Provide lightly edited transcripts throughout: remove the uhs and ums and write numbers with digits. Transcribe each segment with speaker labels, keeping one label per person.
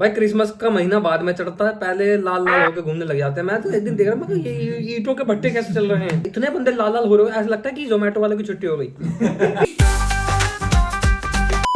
Speaker 1: भाई क्रिसमस का महीना बाद में चढ़ता है, पहले लाल लाल होके घूमने लग जाते हैं। मैं तो एक दिन देख रहा मैं ये ईंटों के भट्टे कैसे चल रहे हैं, इतने बंदे लाल लाल हो रहे हो, ऐसा लगता है कि जोमेटो वाले की छुट्टी हो गई।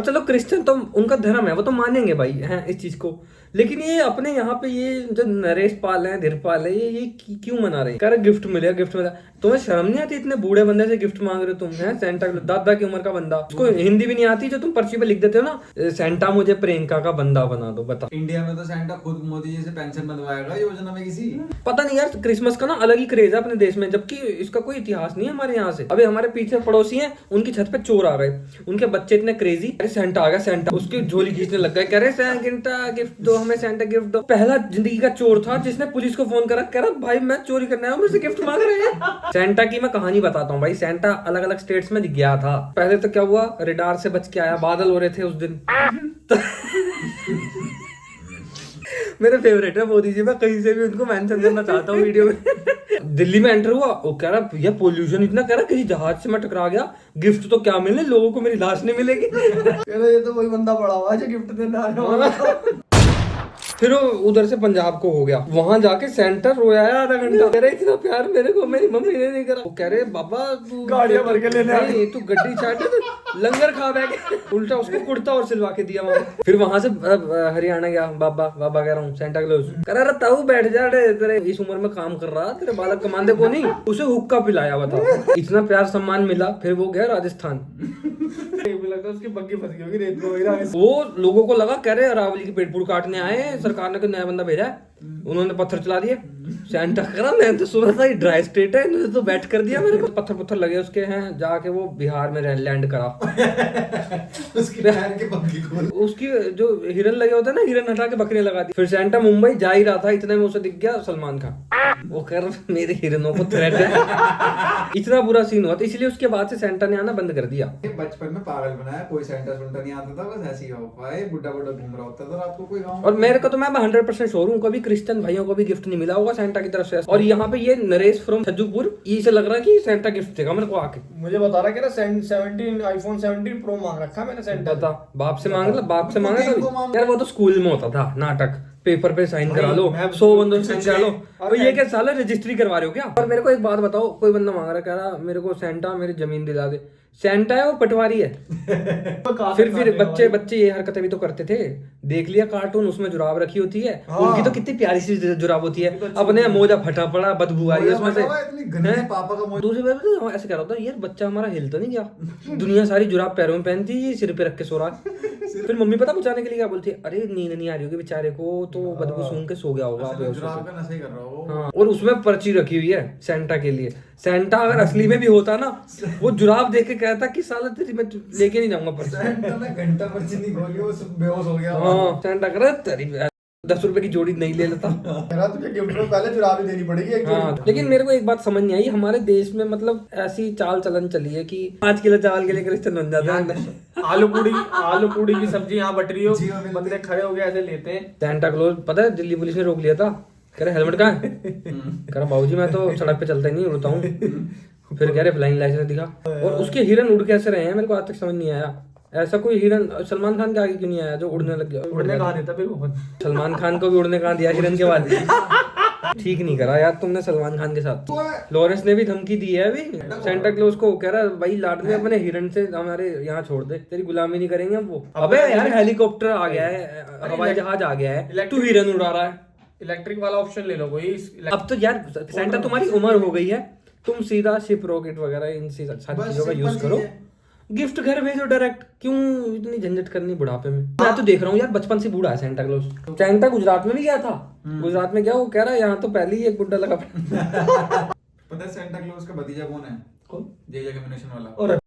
Speaker 1: चलो क्रिश्चियन तो उनका धर्म है, वो तो मानेंगे भाई हैं इस चीज को, लेकिन ये अपने यहाँ पे ये जो नरेश पाल है, धीरपाल है, ये क्यों मना रहे हैं? कह रहे गिफ्ट मिलेगा, गिफ्ट मिला। तुम्हें शर्म नहीं आती इतने बूढ़े बंदे से गिफ्ट मांग रहे हो तुम? हैं सेंटा दादा की उम्र का बंदा, उसको हिंदी भी नहीं आती जो तुम पर्ची पे लिख देते हो ना, सेंटा मुझे प्रियंका का बंदा बना दो। बता,
Speaker 2: इंडिया में तो सेंटा खुद मोदी जी से पेंशन बनवाएगा योजना में किसी।
Speaker 1: पता नहीं यार, क्रिसमस का ना अलग ही क्रेज है अपने देश में, जबकि इसका कोई इतिहास नहीं है हमारे यहाँ से। अभी हमारे पीछे पड़ोसी हैं, उनकी छत पे चोर आ गए, उनके बच्चे इतने क्रेजी, अरे सेंटा आ गया, सेंटा उसकी झोली खींचने लग गए, कह रहे सेंटा गिफ्ट दो हमें, सेंटा गिफ्ट दो। पहला जिंदगी का चोर था जिसने पुलिस को फोन करा, कह रहा भाई मैं चोरी करने आया हूं, मुझसे गिफ्ट मांग रहे हैं। सेंटा की मैं कहानी बताता हूँ भाई। सेंटा अलग अलग स्टेट्स में गया था। पहले तो क्या हुआ, रेडार से बच के आया, बादल हो रहे थे उस दिन। मेरे फेवरेट है मोदी जी, मैं कहीं से भी उनको मेंशन करना चाहता हूँ वीडियो में। दिल्ली में एंटर हुआ, वो कह रहा ये पोल्यूशन इतना, कह रहा किसी जहाज से मैं टकरा गया, गिफ्ट तो क्या मिले, लोगों को मेरी लाश नहीं मिलेगी।
Speaker 3: कह रहा ये तो वही बंदा पड़ा हुआ है जो गिफ्ट देने आया है।
Speaker 1: फिर वो उधर से पंजाब को हो गया, वहां जाके सेंटर रोया है आधा घंटा, कह रहे इतना प्यार मेरे को मेरी मम्मी ने नहीं करा। वो कह रहे बाबा तू
Speaker 3: गाड़ियां भर के लेने आ गई,
Speaker 1: तू गड्डी चाटे तो लंगर खा बैग, उल्टा उसको कुर्ता और सिलवा के दिया वहां। फिर वहां से हरियाणा गया, बाबा बाबा कह रहा हूँ, सेंटा क्लॉज कह रहा ताऊ बैठ जा, तेरे इस उम्र में काम कर रहा, तेरे बालक कमांदे को नहीं। उसे हुक्का पिलाया, बताओ इतना प्यार सम्मान मिला। फिर वो गया राजस्थान,
Speaker 3: उसकी बग्गी फंस गई होगी रेत में।
Speaker 1: वो लोगों को लगा कह रहे अरावली की पेड़ पूड़ काटने आए, सरकार ने कोई नया बंदा भेजा है, उन्होंने पत्थर चला दिए। सेंटा करा मैं तो सुना था ये ड्राई स्टेट है, इन्होंने तो बैठ कर दिया मेरे को। पत्थर लगे उसके हैं, जाके वो बिहार में लैंड करा।
Speaker 2: उसकी पैर की बग्गी खोल,
Speaker 1: उसकी जो हिरन लगे होते हैं ना, हिरन हटा के बकरियां लगा दी। फिर सेंटा मुंबई जा ही रहा था, इतने में उसे दिख गया सलमान खान। वो कह रहा मेरे हिरनों को थ्रेट है। इतना बुरा सीन हुआ था, इसलिए उसके बाद से सेंटा ने आना बंद कर दिया।
Speaker 2: बचपन में पागल बनाया, कोई सेंटा सुंटा नहीं आता था, बस ऐसे ही हो पाए, बुड्ढा बुड्ढा घूम रहा होता था रात को कोई गाँव।
Speaker 1: और मेरे को तो मैं 100% श्योर हूँ, कभी क्रिश्चियन भाइयों को भी गिफ्ट नहीं मिला होगा सेंटा की तरफ से। और यहाँ पे ये नरेश फ्रॉम छज्जूपुर, इसे लग रहा है कि सेंटा गिफ्ट देगा मेरे को आके।
Speaker 3: मुझे बता रहा है कि 17 आईफोन 17 प्रो मांग रखा मैंने सेंटा।
Speaker 1: बता, बाप से मांग ला, बाप से मांगा कभी? यार वो तो स्कूल में होता था नाटक, पेपर पे साइन करा लो, 100 बंदों से साइन करा लो। और ये क्या साला रजिस्ट्री करवा रहे हो क्या? और मेरे को एक बात बताओ, कोई बंदा मांग रहा, कह रहा मेरे को सेंटा मेरी जमीन दिला दे। सेंटा है वो पटवारी है। फिर बच्चे ये हरकतें भी तो करते थे, देख लिया कार्टून, उसमें जुराब रखी होती है, उनकी तो कितनी प्यारी सी जुराब होती है, अपने मोजा फटा पड़ा, बदबू आ रही है उसमें से।
Speaker 2: पापा का
Speaker 1: दूसरी बार तो ऐसे कह रहा होता यार बच्चा हमारा हिल तो नहीं गया, दुनिया सारी जुराब पैरों में पहनती है, ये सिर पे रख के सो रहा है। फिर मम्मी पता बचाने के लिए क्या बोलती है, अरे नींद नहीं आ रही होगी बेचारे को, तो बदबू सूंघ के सो गया होगा। हाँ, और उसमें पर्ची रखी हुई है सेंटा के लिए। सेंटा अगर असली में भी होता ना, वो जुराब देख के कहता कि साला तेरी मैं लेके नहीं जाऊंगा पर्ची।
Speaker 2: सेंटा ने घंटा पर्ची नहीं खोली, वो बेहोश हो गया।
Speaker 1: हाँ, सेंटा कह रहा तेरी 10 रुपए की जोड़ी नहीं ले लेता।
Speaker 3: तुझे गिफ्ट में पहले जुराब ही देनी पड़ेगी एक
Speaker 1: हाँ, लेकिन मेरे को एक बात समझ नहीं आई, हमारे देश में मतलब ऐसी चाल चलन चली है कि 5 किलो चावल के लिए क्रिश्चियन बन जाते हैं।
Speaker 3: आलू पूड़ी की सब्जी यहाँ बट रही हो, बंदे खड़े हो गए ऐसे लेते हैं।
Speaker 1: सेंटा क्लॉज पता है दिल्ली पुलिस ने रोक लिया था, कह रहे हेलमेट कहाँ है? कह रहा बाबूजी मैं तो सड़क पे चलता ही नहीं, उड़ता हूँ। फिर कह रहे फ्लाइंग लाइसेंस दिखा। और उसके हिरन उड़ कैसे रहे हैं मेरे को आज तक समझ नहीं आया। ऐसा कोई हिरन सलमान खान के आगे क्यों नहीं आया जो उड़ने लग गया?
Speaker 3: उड़ने कहाँ देता फिर वो?
Speaker 1: सलमान खान को भी उड़ने कहाँ दिया हिरन के बाद? ठीक नहीं करा यार तुमने सलमान खान के साथ। लॉरेंस ने भी धमकी दी है अभी सेंटा क्लॉज को, कह रहा भाई लाड में अपने हिरन से हमारे यहाँ छोड़ दे, तेरी गुलामी नहीं करेंगे हम वो। अबे यार हेलीकॉप्टर आ गया है, हवाई जहाज आ गया है, तू हिरन उड़ा रहा है।
Speaker 3: इलेक्ट्रिक वाला ऑप्शन ले लो कोई।
Speaker 1: अब तो यार सेंटा तुम्हारी उम्र हो गई है, तुम सीधा शिप रॉकेट वगैरह इन सारी चीजों का यूज करो, गिफ्ट घर भेजो डायरेक्ट, क्यों इतनी झंझट करनी बुढ़ापे में? मैं तो देख रहा हूँ यार बचपन से बूढ़ा है सेंटा क्लॉज। सेंटा गुजरात में भी गया था, गुजरात में गया, वो कह रहा है यहाँ तो पहले ही एक बुड्ढा लगा।
Speaker 2: पता है सेंटा क्लॉज का भतीजा कौन है? कौन? जे कम्युनिकेशन वाला।
Speaker 3: और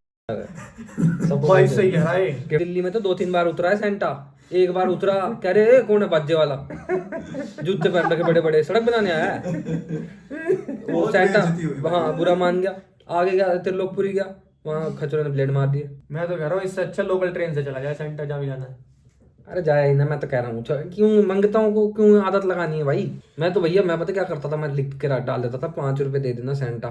Speaker 3: सब भाई सही कह रहा है।
Speaker 1: दिल्ली में तो 2-3 बार उतरा है सेंटा। एक बार उतरा, कह रहे कौन है बाजे वाला, जूते पहन रखे बड़े बड़े, सड़क बनाने आया है वो सेंटा। हाँ, बुरा मान गया, आगे गया त्रिलोकपुरी गया, वहाँ खचरों ने ब्लेड मार दिए।
Speaker 3: मैं तो कह रहा हूँ इससे अच्छा लोकल ट्रेन से चला जाए सेंटा, जहाँ भी जाना है।
Speaker 1: अरे जाए ही ना, मैं तो कह रहा हूँ क्यों मंगता हूँ को क्यों आदत लगानी है भाई। मैं तो भैया मैं पता क्या करता था, मैं लिख के डाल देता था 5 रुपए दे देना सेंटा,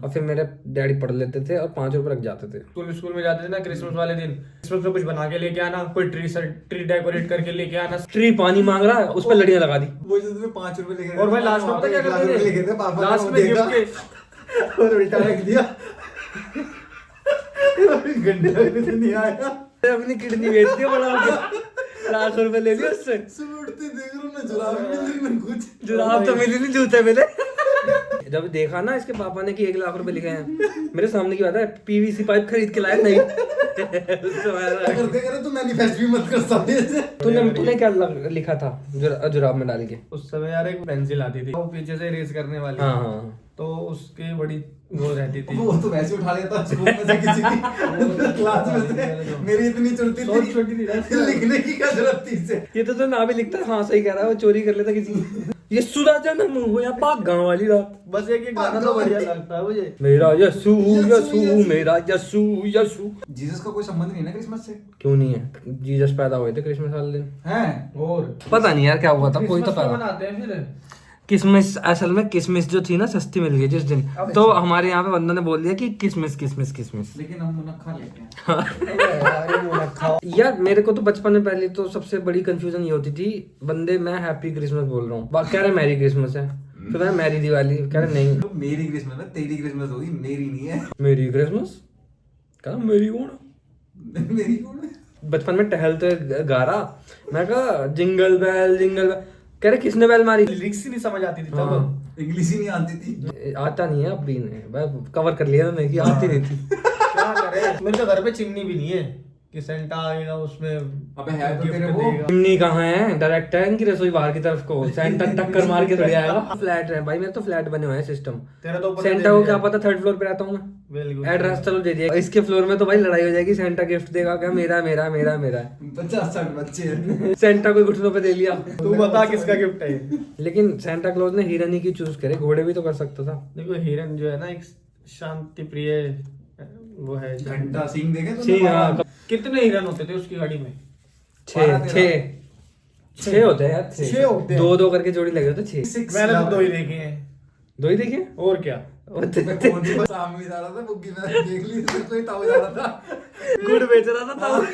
Speaker 1: और फिर मेरे डैडी पढ़ लेते थे और 5 रुपए रख जाते थे।
Speaker 3: स्कूल में जाते थे ना, क्रिसमस वाले दिन क्रिसमस में कुछ बना के लेके आना, कोई ट्री डेकोरेट करके लेके आना।
Speaker 1: ट्री पानी मांग रहा है, उस पर लड़ियां लगा दी।
Speaker 2: वो जो तुम्हें 5 रुपए लिखे
Speaker 3: और भाई लास्ट में पता क्या करते थे,
Speaker 2: पापा
Speaker 3: लास्ट में गिफ्ट के
Speaker 2: और उल्टा रख दिया। घंटे में नहीं आया,
Speaker 1: अपनी किडनी बेच दी बड़ा हो गया, लाख रुपए ले लिया उससे।
Speaker 2: सुबह उठते देख रहा हूं ना, जुराब मिल रही ना कुछ,
Speaker 1: जुराब तो मिली नहीं, जूते मिले। जब देखा ना इसके पापा ने कि 1 लाख रुपए लिखे हैं, मेरे सामने की बात है, पीवीसी पाइप खरीद के लाया नहीं।
Speaker 2: करते करे तो मैनिफेस्ट भी मत कर सकते।
Speaker 1: तूने क्या लिखा था जुराब में डाल के?
Speaker 3: उस समय यार एक पेंसिल आती थी, वो पीछे से इरेज करने वाली।
Speaker 1: हाँ हाँ,
Speaker 3: तो उसकी बड़ी वो रहती थी।
Speaker 2: वो तो वैसे उठा लेता स्कूल में से किसी की क्लास में से। मेरी इतनी चलती थी,
Speaker 3: छोटी थी,
Speaker 2: लिखने की क्या जरूरत थी इससे।
Speaker 1: ये तो ना भी लिखता। हाँ सही कह रहा है, वो चोरी कर लेता किसी की। ये सुधा जन्म हो या पाक गाँव वाली रात।
Speaker 3: बस एक गाना तो बढ़िया लगता है मुझे,
Speaker 1: मेरा यसु यसु मेरा यसु यसु।
Speaker 2: जीसस का कोई संबंध नहीं है ना क्रिसमस से?
Speaker 1: क्यों नहीं है? जीसस पैदा हुए थे क्रिसमस वाले दिन।
Speaker 2: हैं?
Speaker 3: और
Speaker 1: पता नहीं यार क्या हुआ था, कोई तो
Speaker 3: क्रिसमस
Speaker 1: पैदा।
Speaker 3: मनाते हैं फिर।
Speaker 1: किसमिस, असल में किसमिस जो थी ना सस्ती मिल गई जिस दिन, तो हमारे यहाँ पे बंदों ने बोल दिया कि किसमिस किसमिस किसमिस।
Speaker 2: लेकिन हम मुनक्खा लेते हैं।
Speaker 1: यार मेरे को तो बचपन में पहले तो सबसे बड़ी कंफ्यूजन ये होती थी, बंदे मैं हैप्पी क्रिसमस बोल रहा हूँ, कह रहे मैरी क्रिसमस है, तो मैं मैरी दिवाली कह रहे नहीं
Speaker 2: तो मेरी क्रिसमस है, तेरी क्रिसमस होगी, मेरी नहीं है।
Speaker 1: मेरी क्रिसमस कहा मेरी कौन?
Speaker 2: मेरी कौन है?
Speaker 1: बचपन में टहलते गा रहा, मैं कहा जिंगल बेल जिंगल बेल, कह रहे किसने बेल मारी?
Speaker 3: लिरिक्स ही नहीं समझ आती थी तब।
Speaker 1: हाँ।
Speaker 2: इंग्लिश ही नहीं आती थी।
Speaker 1: आता नहीं है अब भी, नहीं कवर कर लिया मैंने कि आती नहीं थी।
Speaker 3: क्या करें, मेरे तो घर पे चिमनी भी नहीं है कि सेंटा आएगा उसमें
Speaker 2: अबे है तो
Speaker 3: गिफ्ट
Speaker 2: तेरे वो।
Speaker 3: देगा।
Speaker 1: चिमनी कहाँ है? डायरेक्ट है इनकी रसोई बाहर की तरफ को, सेंटा टक्कर मार के थोड़ी आएगा। फ्लैट है भाई, मैं तो फ्लैट बने हुए हैं सिस्टम।
Speaker 3: तेरा तो ऊपर
Speaker 1: सेंटा को क्या पता 3rd फ्लोर पे रहता हूँ मैं,
Speaker 3: Very good.
Speaker 1: एड्रेस चलो दे दिया। इसके फ्लोर में तो भाई लड़ाई हो जाएगी, सेंटा गिफ्ट देगा क्या? मेरा मेरा मेरा मेरा
Speaker 2: 50-60 बच्चे हैं।
Speaker 1: सेंटा को घुटनों पे दे लिया।
Speaker 3: तू बता किसका गिफ्ट है ये?
Speaker 1: लेकिन सेंटा क्लॉज ने हिरन ही की चूज करे, घोड़े भी तो कर सकता था।
Speaker 3: देखो हिरन जो है ना एक शांति प्रिय वो है।
Speaker 2: घंटा सींग देखे तो
Speaker 1: ठीक है।
Speaker 3: कितने हिरन होते थे उसकी गाड़ी में?
Speaker 1: 6 होते हैं यार,
Speaker 3: 6 होते हैं।
Speaker 1: 2-2 करके जोड़ी लगे होते 6।
Speaker 3: मैंने तो 2 ही देखे हैं।
Speaker 1: 2 ही देखे?
Speaker 3: और क्या,
Speaker 2: मैं कौन सी सामने जा रहा था, बुग्गी में देख ली तो कोई ताऊ जा रहा था,
Speaker 1: गुड़ बेच रहा था तब।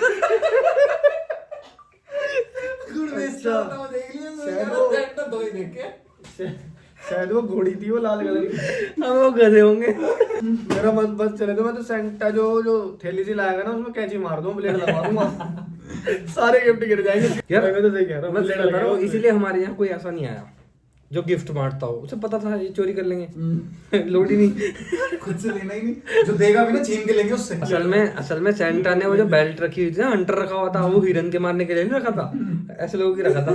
Speaker 2: गुड़ बेच रहा था, वो देख लिया
Speaker 3: शायद
Speaker 2: मैंने,
Speaker 3: वो-
Speaker 2: घंटा 2 ही देखे।
Speaker 3: शायद वो घोड़ी थी वो लाल कलर की।
Speaker 1: हम वो गधे होंगे।
Speaker 3: मेरा मन बस चले तो मैं तो सेंटा जो थैली सी लाएगा ना उसमें कैंची मार दूं, ब्लेड लगा दूंगा। सारे गिफ्ट गिर जाएंगे
Speaker 1: यार
Speaker 3: मैं तो सही कह रहा हूँ,
Speaker 1: मैं
Speaker 3: ब्लेड
Speaker 1: बता रहा हूँ,
Speaker 3: लगाओ।
Speaker 1: इसीलिए हमारे यहाँ कोई ऐसा नहीं आया जो गिफ्ट बांटता हो। उसे पता था ये चोरी कर लेंगे, लोड ही नहीं।
Speaker 2: खुद से लेना ही नहीं, जो देगा भी ना छीन के लेंगे उससे।
Speaker 1: असल में सेंटा ने वो जो बेल्ट रखी हुई थी ना, हंटर रखा हुआ था, वो हिरन के मारने के लिए नहीं रखा था, ऐसे लोगों की रखा था।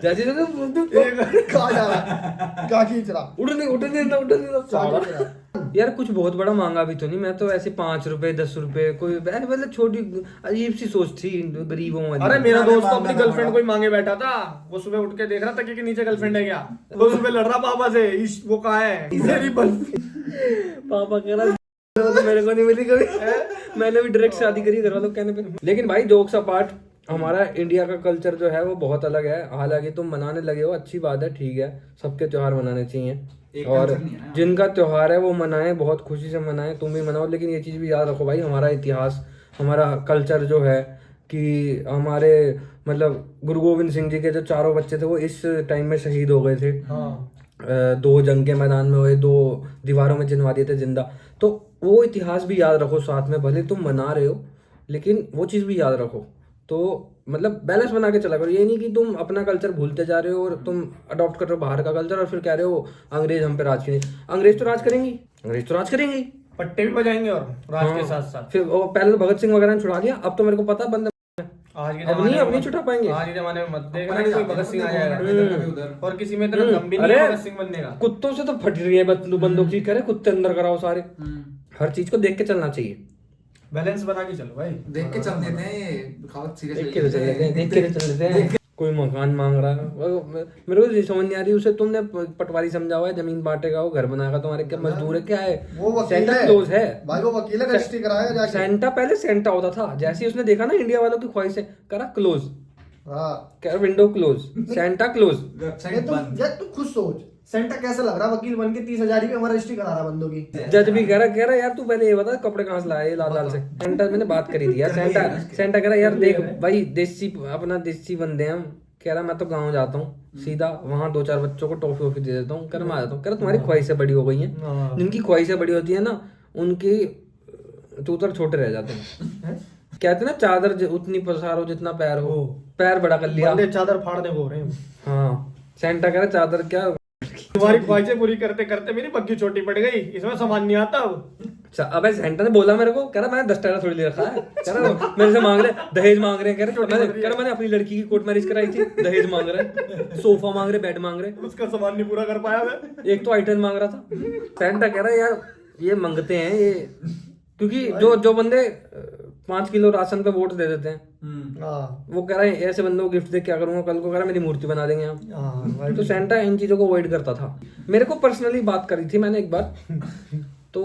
Speaker 1: जैसे
Speaker 3: कहाँ जा रहा, कहाँ खींच रहा,
Speaker 1: उड़ने ना। यार कुछ बहुत बड़ा मांगा भी तो नहीं, मैं तो ऐसे 5 रुपए 10 रुपए कोई ऐसे मतलब छोटी अजीब सी सोच थी गरीबों वाली।
Speaker 3: अरे मेरा दोस्त तो अपनी गर्लफ्रेंड को ही मांगे बैठा था, वो सुबह उठ के देख रहा था कि नीचे गर्लफ्रेंड है क्या, वो सुबह लड़ रहा पापा से, वो कहाँ है, मेरी
Speaker 1: पापा कह रहा तो मेरे को नहीं मिली कभी। मैंने भी डायरेक्ट शादी करी घर वालों के कहने पे। लेकिन भाई जोक्स अपार्ट, हमारा इंडिया का कल्चर जो है वो बहुत अलग है। हालांकि तुम मनाने लगे हो, अच्छी बात है, ठीक है, सबके त्योहार मनाने चाहिए,
Speaker 2: एक
Speaker 1: और
Speaker 2: culture नहीं है ना।
Speaker 1: जिनका त्योहार है वो मनाएं, बहुत खुशी से मनाएं, तुम भी मनाओ। लेकिन ये चीज़ भी याद रखो भाई, हमारा इतिहास, हमारा कल्चर जो है कि हमारे मतलब गुरु गोविंद सिंह जी के जो 4 बच्चे थे वो इस टाइम में शहीद हो गए थे। 2 जंग के मैदान में हुए, 2 दीवारों में जिनवा दिए थे जिंदा। तो वो इतिहास भी याद रखो साथ में, भले तुम मना रहे हो लेकिन वो चीज़ भी याद रखो। तो मतलब बैलेंस बना के चला करो, ये नहीं कि तुम अपना कल्चर भूलते जा रहे हो और तुम अडॉप्ट कर रहे हो बाहर का कल्चर और फिर कह रहे हो अंग्रेज हम पे राज करेंगे। अंग्रेज तो राज करेंगी, अंग्रेज तो राज करेंगी,
Speaker 3: पट्टे भी बजाएंगे और राज के साथ साथ।
Speaker 1: फिर वो पहले तो भगत सिंह वगैरह ने छुड़ा दिया, अब तो मेरे को पता है बंदे
Speaker 3: आज के
Speaker 1: अब नहीं छुटा पाएंगे।
Speaker 3: आज के जमाने में मत देखना कि कोई भगत सिंह आ जाएगा, और किसी में इतना दम भी नहीं
Speaker 1: अरे
Speaker 3: है भगत सिंह बनने का।
Speaker 1: कुत्तों से तो फट रही है बंदूक की, करे कुत्ते अंदर कराओ सारे। हर चीज को देख के चलना चाहिए,
Speaker 3: बैलेंस बना के चलो भाई,
Speaker 2: देख के चल देते हैं, दिखावत सीरियस
Speaker 1: देख के तो चल लेते हैं, देख के तो चल लेते हैं। कोई मकान मांग रहा है, मेरे को समझ नहीं आ रही, उसे तुमने पटवारी समझा हुआ है, जमीन बांटेगा, वो घर बनाएगा, तुम्हारे क्या मजदूर है, क्या है?
Speaker 4: वो वकील
Speaker 1: सेंटा
Speaker 4: है
Speaker 1: क्लोज है
Speaker 4: भाई, वो वकील है, रजिस्ट्री कराएगा जाके।
Speaker 1: सेंटा पहले सेंटा होता था, जैसे ही उसने देखा ना इंडिया वालों की ख्वाहिश है, करा क्लोज।
Speaker 3: हाँ
Speaker 1: कह रहा window close, Santa Claus.
Speaker 2: Website बंद।
Speaker 3: यार तू खुद सोच सेंटा कैसा लग रहा, वकील बन के 30,000 की हमारा रजिस्ट्री करा रहा बंदों की।
Speaker 1: जज भी कह रहा यार तू पहले ये बता कपड़े कहाँ से लाए लाल लाल से। सेंटा मैंने बात करी थी यार, सेंटा कह रहा यार देख भाई देसी अपना देसी बंदे हैं हम। कह रहा मैं तो गाँव जाता हूँ सीधा, वहाँ 2-4 बच्चों को टॉफी वॉफी दे देता हूँ, कर मैं आ जाता हूँ। कह रहा तुम्हारी ख्वाहिशें बड़ी हो गई हैं, जिनकी ख्वाहिशें बड़ी होती है ना उनकी तू तो छोटे रह जाते हैं। कहते ना चादर उतनी पसारो जितना पैर हो, पैर बड़ा कर लिया।
Speaker 3: बंदे चादर फाड़ने को हो रहे हैं।
Speaker 1: हाँ सेंटा कह रहा चादर क्या,
Speaker 3: तुम्हारी ख्वाहिशें पूरी करते करते मेरी बग्गी छोटी पड़ गई, इसमें सामान नहीं आता अब।
Speaker 1: अबे सेंटा ने बोला मेरे को, कह रहा मैंने 10 टायरा थोड़ी ले रखा है। कह रहा मेरे से मांग रहे दहेज मांग रहे हैं। कह रहा मैंने अपनी लड़की की कोर्ट मैरिज कराई थी, दहेज मांग रहे, सोफा मांग रहे, बेड मांग रहे।
Speaker 3: उसका सामान नहीं पूरा कर पाया मैं।
Speaker 1: एक तो आइटम मांग रहा था। सेंटा कह रहा यार ये मांगते हैं ये, क्योंकि जो बंदे 5 किलो राशन पे वोट दे देते हैं, वो कह रहा है ऐसे बंदों को गिफ्ट दे क्या करूंगा, कल को कह रहा मेरी मूर्ति बना देंगे हम। तो सेंटा इन चीजों को अवॉइड करता था। मेरे को पर्सनली बात करी थी मैंने एक बार, तो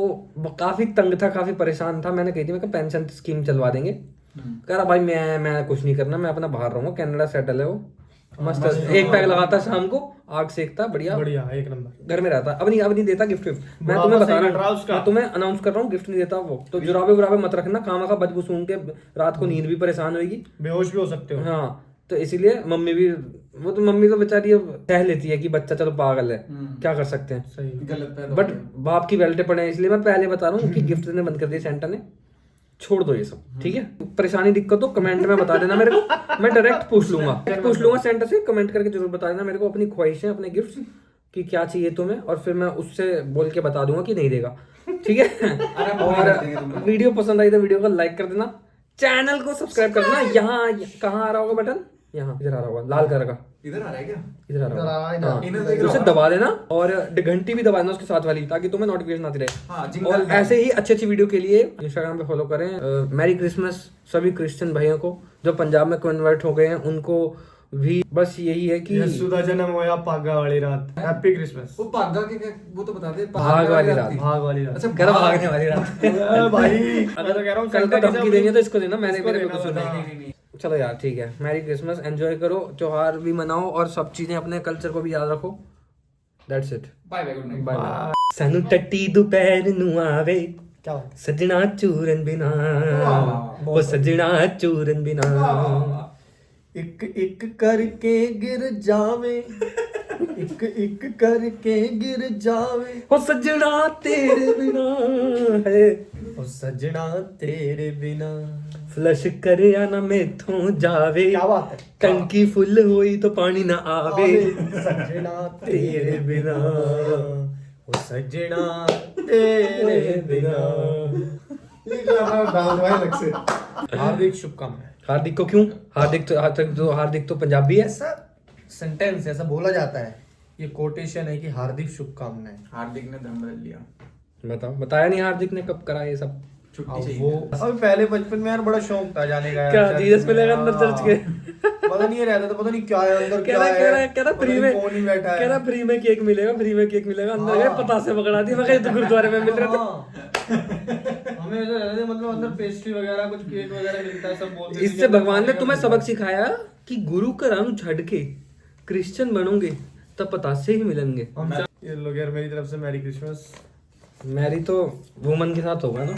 Speaker 1: काफी तंग था, काफी परेशान था। मैंने कही थी मैं पेंशन स्कीम चलवा देंगे। कह रहा भाई मैं कुछ नहीं करना, मैं अपना बाहर रहूंगा, कनाडा सेटल है वो, मस्त एक पैक लगाता शाम को, आग सेकता, बढ़िया
Speaker 3: बढ़िया एक नंबर,
Speaker 1: घर में रहता। अब नहीं देता गिफ्ट। मैं तुम्हें बता रहा हूँ, मैं तुम्हें अनाउंस कर रहा हूँ, गिफ्ट नहीं देता वो। तो जुराबे मत रखना, खामा का बदबू सूंघ के रात को नींद भी परेशान होगी,
Speaker 3: बेहोश भी हो सकते हो।
Speaker 1: हाँ तो इसीलिए मम्मी भी, वो तो मम्मी तो बेचारी अब कह लेती है कि बच्चा चलो पागल है, क्या कर सकते हैं।
Speaker 3: सही
Speaker 2: गलत
Speaker 1: बट बाप की बेल्टे पड़े हैं, इसलिए मैं पहले बता रहा हूँ कि गिफ्ट देने बंद कर दिया सेंटा ने। छोड़ दो ये सब, ठीक है। परेशानी दिक्कत हो कमेंट में बता देना मेरे को, मैं डायरेक्ट पूछ लूंगा सेंटर से। कमेंट करके जरूर बता देना मेरे को अपनी ख्वाहिशें, अपने गिफ्ट्स कि क्या चाहिए तुम्हें, और फिर मैं उससे बोल के बता दूंगा कि नहीं देगा, ठीक है। और वीडियो पसंद आई तो वीडियो को लाइक कर देना, चैनल को सब्सक्राइब कर देना। यहाँ कहाँ आ रहा होगा बटन, यहाँ इधर आ रहा होगा लाल कलर का,
Speaker 2: इधर आ रहा है क्या?
Speaker 1: इधर आ रहा होगा,
Speaker 2: हाँ।
Speaker 1: उसे दबा देना और घंटी भी दबा देना उसके साथ वाली, ताकि तुम्हें नोटिफिकेशन आती रहे।
Speaker 2: हाँ,
Speaker 1: और ऐसे ही अच्छी वीडियो के लिए इंस्टाग्राम पे फॉलो करें। मैरी क्रिसमस सभी क्रिश्चियन भाइयों को, जो पंजाब में कन्वर्ट हो गए हैं उनको भी बस यही है कि
Speaker 3: यीशु दा जन्म होया पागा वाली रात, हैप्पी क्रिसमस।
Speaker 2: वो भागा के वो तो बता दे,
Speaker 1: भाग वाली रात,
Speaker 3: भाग वाली रात।
Speaker 2: अच्छा
Speaker 1: कह रहा भागने वाली रात।
Speaker 3: भाई अगर तो कह रहा हूँ
Speaker 1: कल को धमकी देंगे तो इसको देना, मैंने मेरे को
Speaker 3: इसको
Speaker 1: कुछ
Speaker 3: देना,
Speaker 1: नहीं। चलो यार ठीक है, मैरी क्रिसमस, एंजॉय करो, त्योहार भी मनाओ और सब चीजें, अपने कल्चर को भी याद रखो। That's it,
Speaker 2: bye bye, good night.
Speaker 1: Bye bye. सानू टट्टी दोपहर नु आवे,
Speaker 3: क्या बात?
Speaker 1: सजना चूरन बिना, वो सजना चूरन बिना,
Speaker 3: एक एक करके गिर जावे, एक एक करके गिर जावे,
Speaker 1: वो सजना तेरे बिना है,
Speaker 3: ओ सजना तेरे बिना,
Speaker 1: फ्लश कर या ना मेथों जावे,
Speaker 3: क्या बात है,
Speaker 1: टंकी फुल हुई तो पानी ना आवे,
Speaker 3: सजना तेरे बिना, ओ सजना तेरे बिना। हार्दिक शुभकामनाएं।
Speaker 1: हार्दिक को क्यों? हार्दिक तो पंजाबी है।
Speaker 3: ऐसा सेंटेंस ऐसा बोला जाता है, ये कोटेशन है कि हार्दिक शुभकामनाएं।
Speaker 2: हार्दिक ने धर्म बदल लिया।
Speaker 1: बताओ, बताया नहीं हार्दिक ने कब करा ये सब?
Speaker 2: छुट्टी चाहिए।
Speaker 3: वो अभी पहले बचपन में यार बड़ा शौक था जाने का,
Speaker 1: क्या जीसस मिलेगा अंदर चर्च के?
Speaker 3: पता नहीं रहता था, पता नहीं क्या है अंदर, क्या है,
Speaker 1: कह रहा फ्री में,
Speaker 3: कौन ही बैठा है,
Speaker 1: कह रहा फ्री में केक मिलेगा, फ्री में केक मिलेगा। अंदर गए पतासे पकड़ा दिए, मैं तो गुरुद्वारे में मिल रहे थे।
Speaker 3: हमें ऐसा रहता था, मतलब अंदर पेस्ट्री वगैरह कुछ केक वगैरह मिलता है, सब बोलते थे।
Speaker 1: इससे भगवान ने तुम्हें सबक सिखाया कि गुरु का रंग छड़ के क्रिश्चियन बनोगे तब पतासे ही मिलेंगे।
Speaker 3: ये लोग यार मेरी तरफ से मैरी क्रिसमस।
Speaker 1: मैरी तो वुमन के साथ होगा ना।